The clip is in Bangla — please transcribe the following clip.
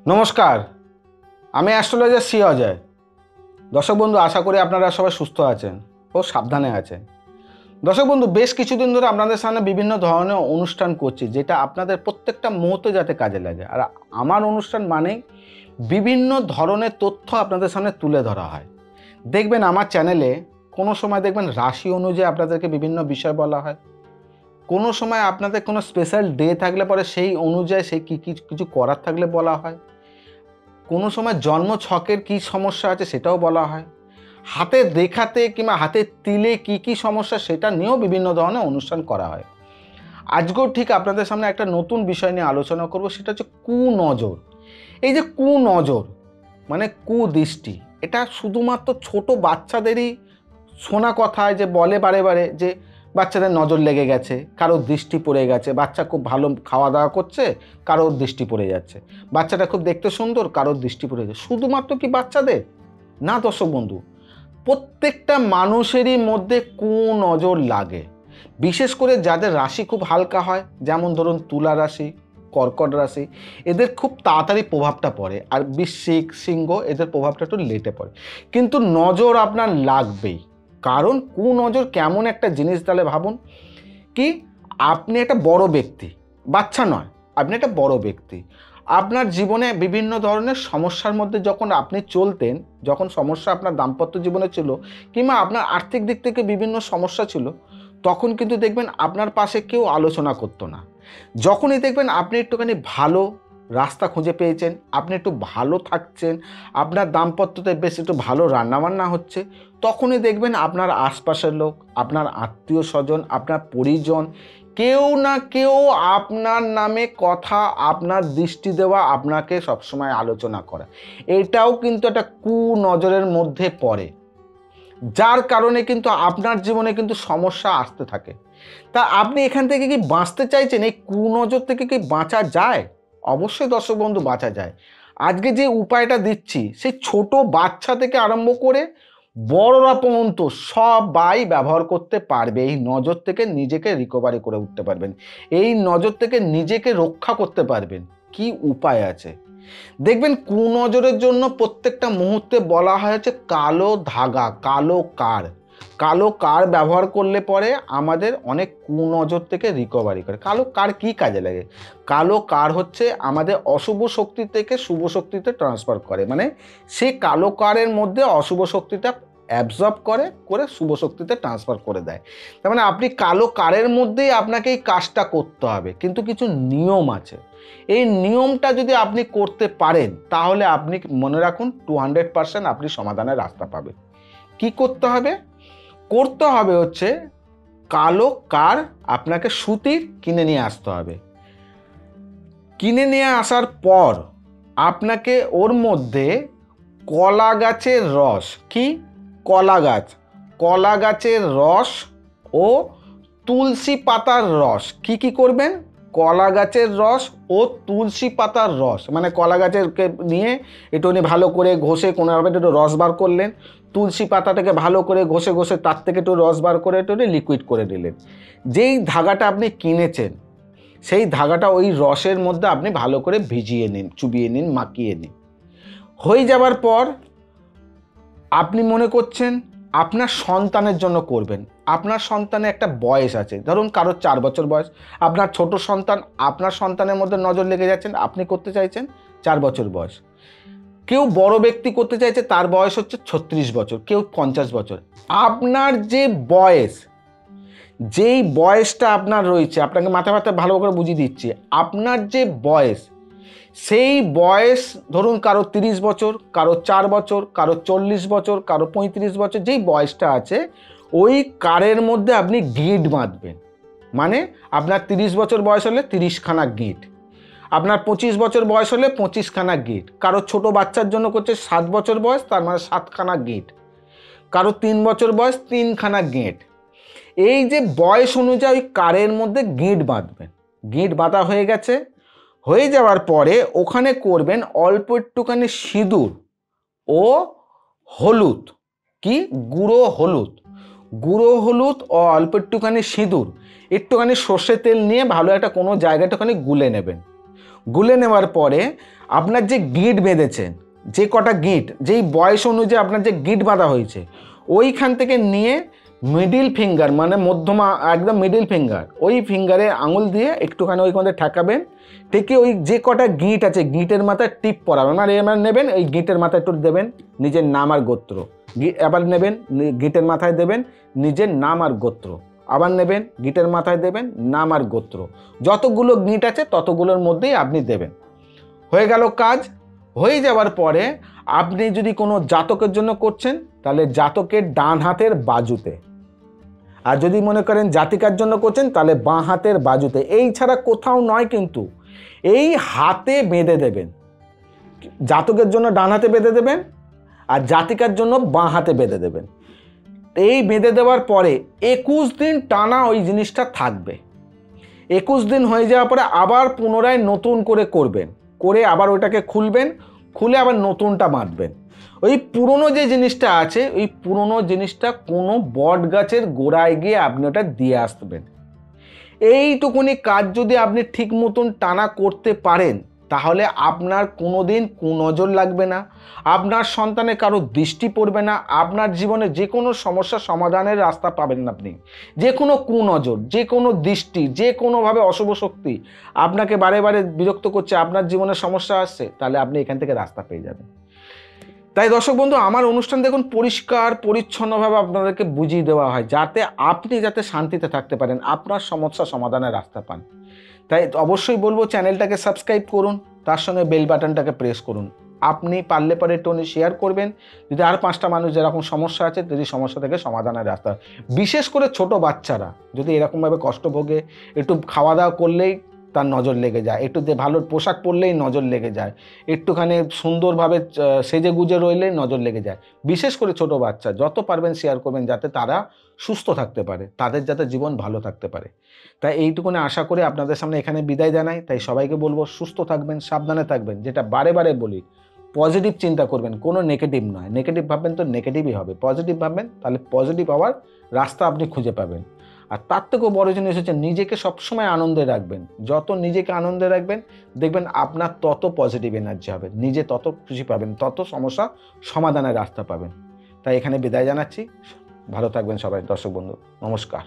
নমস্কার, আমি অ্যাস্ট্রোলজার শ্রী অজয়। দর্শক বন্ধু, আশা করি আপনারা সবাই সুস্থ আছেন ও সাবধানে আছেন। দর্শক বন্ধু, বেশ কিছুদিন ধরে আপনাদের সামনে বিভিন্ন ধরনের অনুষ্ঠান করছি, যেটা আপনাদের প্রত্যেকটা মুহূর্তে যাতে কাজে লাগে। আর আমার অনুষ্ঠান মানেই বিভিন্ন ধরনের তথ্য আপনাদের সামনে তুলে ধরা হয়। দেখবেন আমার চ্যানেলে কোনো সময় দেখবেন রাশি অনুযায়ী আপনাদেরকে বিভিন্ন বিষয় বলা হয়, কোনো সময় আপনাদের কোনো স্পেশাল ডে থাকলে পরে সেই অনুযায়ী সেই কিছু করার থাকলে বলা হয়, কোনো সময় জন্ম ছকের কী সমস্যা আছে সেটাও বলা হয়, হাতের রেখাতে কিংবা হাতের তিলে কি সমস্যা সেটা নিয়েও বিভিন্ন ধরনের অনুষ্ঠান করা হয়। আজকেও ঠিক আপনাদের সামনে একটা নতুন বিষয় নিয়ে আলোচনা করব, সেটা হচ্ছে কুনজর। এই যে কুনজর মানে কুদৃষ্টি, এটা শুধুমাত্র ছোট বাচ্চাদেরই শোনা কথায় যে বলে বারে বারে যে বাচ্চাদের নজর লেগে গেছে, কারোর দৃষ্টি পড়ে গেছে, বাচ্চা খুব ভালো খাওয়া দাওয়া করছে, কারোর দৃষ্টি পড়ে যাচ্ছে, বাচ্চাটা খুব দেখতে সুন্দর, কারোর দৃষ্টি পড়ে যাচ্ছে। শুধুমাত্র কি বাচ্চাদের না দর্শক বন্ধু, প্রত্যেকটা মানুষেরই মধ্যে কুনজর লাগে। বিশেষ করে যাদের রাশি খুব হালকা হয়, যেমন ধরুন তুলা রাশি, কর্কট রাশি, এদের খুব তাড়াতাড়ি প্রভাবটা পড়ে। আর বৃশ্চিক, সিংহ, এদের প্রভাবটা একটু লেটে পড়ে, কিন্তু নজর আপনার লাগবেই। কারণ কুনজর কেমন একটা জিনিস, তাহলে ভাবুন কি, আপনি একটা বড় ব্যক্তি, বাচ্চা নয়, আপনি একটা বড় ব্যক্তি, আপনার জীবনে বিভিন্ন ধরনের সমস্যার মধ্যে যখন আপনি চলতেন, যখন সমস্যা আপনার দাম্পত্য জীবনে ছিল কিংবা আপনার আর্থিক দিক থেকে বিভিন্ন সমস্যা ছিল, তখন কিন্তু দেখবেন আপনার পাশে কেউ আলোচনা করতো না। যখনই দেখবেন আপনি একটুখানি ভালো রাস্তা খুঁজে পেয়েছেন, আপনি একটু ভালো থাকছেন, আপনার দাম্পত্যতে বেশ একটু ভালো রান্নাবান্না হচ্ছে, তখনই দেখবেন আপনার আশপাশের লোক, আপনার আত্মীয় স্বজন, আপনার পরিজন, কেউ না কেউ আপনার নামে কথা, আপনার দৃষ্টি দেওয়া, আপনাকে সবসময় আলোচনা করা, এটাও কিন্তু একটা কুনজরের মধ্যে পড়ে। যার কারণে কিন্তু আপনার জীবনে কিন্তু সমস্যা আসতে থাকে। তা আপনি এখান থেকে কি বাঁচতে চাইছেন? এই কুনজর থেকে কি বাঁচা যায়? অবশ্যই দর্শক বন্ধু, বাঁচা যায়। আজকে যে উপায়টা দিচ্ছি, সেই ছোট বাচ্চা থেকে আরম্ভ করে বড়রা পর্যন্ত সবাই ব্যবহার করতে পারবে। এই নজর থেকে নিজেকে রিকভারি করে উঠতে পারবেন, এই নজর থেকে নিজেকে রক্ষা করতে পারবেন। কি উপায় আছে দেখবেন। কুনজরের জন্য প্রত্যেকটা মুহূর্তে বলা হয়েছে কালো ধাগা, কালো কার ব্যবহার করলে পরে আমাদের অনেক কুনজর থেকে রিকভারি করে। কালো কার কি কাজে লাগে? কালো কার হচ্ছে আমাদের অশুভ শক্তি থেকে শুভ শক্তিতে ট্রান্সফার করে, মানে সে কালো কারের মধ্যে অশুভ শক্তিটা অ্যাবজর্ব করে শুভ শক্তিতে ট্রান্সফার করে দেয়। তার মানে আপনি কালো কারের মধ্যেই আপনাকে এই কাজটা করতে হবে, কিন্তু কিছু নিয়ম আছে। এই নিয়মটা যদি আপনি করতে পারেন, তাহলে আপনি মনে রাখুন 200% আপনি সমাধানের রাস্তা পাবেন। কি করতে হবে? করতে হবে হচ্ছে কালো কার আপনাকে সুতির কিনে নিয়ে আসতে হবে। কিনে নিয়ে আসার পর আপনাকে ওর মধ্যে কলা গাছের রস, কি কলা গাছের রস ও তুলসী পাতার রস, কি করবেন? কলা গাছের রস ও তুলসী পাতার রস, মানে কলা গাছেরকে নিয়ে একটুখানি ভালো করে ঘষে কোনোভাবে একটু রস বার করলেন, তুলসী পাতাটাকে ভালো করে ঘষে তার থেকে একটু রস বার করে একটু লিকুইড করে দিলেন। যেই ধাগাটা আপনি কিনেছেন, সেই ধাগাটা ওই রসের মধ্যে আপনি ভালো করে ভিজিয়ে নিন, চুবিয়ে নিন, মাখিয়ে নিন। হয়ে যাবার পর আপনি মনে করছেন আপনার সন্তানের জন্য করবেন। আপনার সন্তানের একটা বয়স আছে, ধরুন কারোর 4 বছর বয়স, আপনার ছোট সন্তান, আপনার সন্তানের মধ্যে নজর লেগে যাচ্ছেন, আপনি করতে চাইছেন 4 বছর বয়স। কেউ বড় ব্যক্তি করতে চাইছে, তার বয়স হচ্ছে 36 বছর, কেউ 50 বছর। আপনার যে বয়স, যেই বয়সটা আপনার রয়েছে, আপনাকে মাথায় ভালো করে বুঝিয়ে দিচ্ছি, আপনার যে বয়স, সেই বয়স ধরুন কারো 30 বছর, কারো 4 বছর, কারো 40 বছর, কারো 35 বছর, যেই বয়সটা আছে, ওই কারের মধ্যে আপনি গিঁট বাঁধবেন। মানে আপনার 30 বছর বয়স হলে 30খানা গিঁট, আপনার 25 বছর বয়স হলে 25খানা গিঁট, কারো ছোট বাচ্চার জন্য করছে 7 বছর বয়স, তার মানে 7খানা গিঁট, কারো 3 বছর বয়স 3খানা গিঁট। এই যে বয়স অনুযায়ী কারের মধ্যে গিঁট বাঁধবেন। গিঁট বাঁধা হয়ে গেছে, হয়ে যাওয়ার পরে ওখানে করবেন অল্প একটুখানি সিঁদুর ও হলুদ, কি গুঁড়ো হলুদ ও অল্প একটুখানি সিঁদুর, একটুখানি সর্ষে তেল নিয়ে ভালো একটা কোনো জায়গায় একটুখানি গুলে নেবেন। গুলে নেওয়ার পরে আপনার যে গিঁট বেঁধেছেন, যে কটা গিঁট, যেই বয়স অনুযায়ী আপনার যে গিঁট বাঁধা হয়েছে, ওইখান থেকে নিয়ে মিডিল ফিঙ্গার মানে মধ্যমা একদম মিডিল ফিঙ্গার, ওই ফিঙ্গারে আঙুল দিয়ে একটুখানি ওইখানে ঠেকাবেন, থেকে ওই যে কটা গিঁট আছে গিঁটের মাথায় টিপ পরাবেন, মানে এবার নেবেন এই গিঁটের মাথায় একটু দেবেন নিজের নাম আর গোত্র, আবার নেবেন গিঁটের মাথায় দেবেন নিজের নাম আর গোত্র, আবার নেবেন গিঁটের মাথায় দেবেন নাম আর গোত্র, যতগুলো গিঁট আছে ততগুলোর মধ্যেই আপনি দেবেন। হয়ে গেল কাজ। হয়ে যাওয়ার পরে আপনি যদি কোনো জাতকের জন্য করছেন তাহলে জাতকের ডান হাতের বাজুতে, আর যদি মনে করেন জাতিকার জন্য করছেন তাহলে বাঁ হাতের বাজুতে, এই ছাড়া কোথাও নয়, কিন্তু এই হাতে বেঁধে দেবেন। জাতকের জন্য ডান হাতে বেঁধে দেবেন আর জাতিকার জন্য বাঁ হাতে বেঁধে দেবেন। এই বেঁধে দেওয়ার পরে 21 দিন টানা ওই জিনিসটা থাকবে। 21 দিন হয়ে যাওয়ার পরে আবার পুনরায় নতুন করে করবেন, করে আবার ওইটাকে খুলবেন, খুলে আবার নতুনটা বাঁধবেন। ওই পুরনো যে জিনিসটা আছে ওই পুরনো জিনিসটা কোনো বট গাছের গোড়ায় গিয়ে আপনি ওটা দিয়ে আসবেন। এইটুকুনি কাজ যদি আপনি ঠিক মতন টানা করতে পারেন তাহলে আপনার কোনো দিন কুনজর লাগবে না, আপনার সন্তানে কারো দৃষ্টি পড়বে না, আপনার জীবনে যে কোনো সমস্যা সমাধানের রাস্তা পাবেন না। আপনি যে কোনো কুনজর, যে কোনো দৃষ্টি, যে কোনোভাবে অশুভ শক্তি আপনাকে বারে বারে বিরক্ত করছে, আপনার জীবনে সমস্যা আসছে, তাহলে আপনি এখান থেকে রাস্তা পেয়ে যাবেন। তাই দর্শক বন্ধু, আমার অনুষ্ঠান দেখুন পরিষ্কার পরিচ্ছন্নভাবে আপনাদেরকে বুঝিয়ে দেওয়া হয় যাতে আপনি যাতে শান্তিতে থাকতে পারেন, আপনার সমস্যা সমাধানের রাস্তা পান। তাই অবশ্যই বলবো চ্যানেলটাকে সাবস্ক্রাইব করুন, তার সঙ্গে বেল বাটনটাকে প্রেস করুন। আপনি পারলে পরে টোনে শেয়ার করবেন, যদি আর 5টা মানুষ যেরকম সমস্যা আছে যদি সমস্যা থেকে সমাধানের রাস্তা, বিশেষ করে ছোট বাচ্চারা যদি এরকমভাবে কষ্ট ভোগে, একটু খাওয়া দাওয়া করলেই তার নজর লেগে যায়, একটু ভালো পোশাক পরলেই নজর লেগে যায়, একটুখানি সুন্দরভাবে সেজে গুজে রইলেই নজর লেগে যায়। বিশেষ করে ছোট বাচ্চা, যত পারবেন শেয়ার করবেন যাতে তারা সুস্থ থাকতে পারে, তাদের যাতে জীবন ভালো থাকতে পারে। তাই এইটুকুনি আশা করে আপনাদের সামনে এখানে বিদায় জানাই। তাই সবাইকে বলবো সুস্থ থাকবেন, সাবধানে থাকবেন, যেটা বারে বারে বলি পজিটিভ চিন্তা করবেন, কোনো নেগেটিভ নয়। নেগেটিভ ভাববেন তো নেগেটিভই হবে, পজিটিভ ভাববেন তাহলে পজিটিভ হওয়ার রাস্তা আপনি খুঁজে পাবেন। আর তার থেকেও বড় জিনিস হচ্ছে নিজেকে সবসময় আনন্দে রাখবেন। যত নিজেকে আনন্দে রাখবেন দেখবেন আপনার তত পজিটিভ এনার্জি হবে, নিজে তত খুশি পাবেন, তত সমস্যা সমাধানের রাস্তা পাবেন। তাই এখানে বিদায় জানাচ্ছি। ভালো থাকবেন সবাই দর্শক বন্ধু, নমস্কার।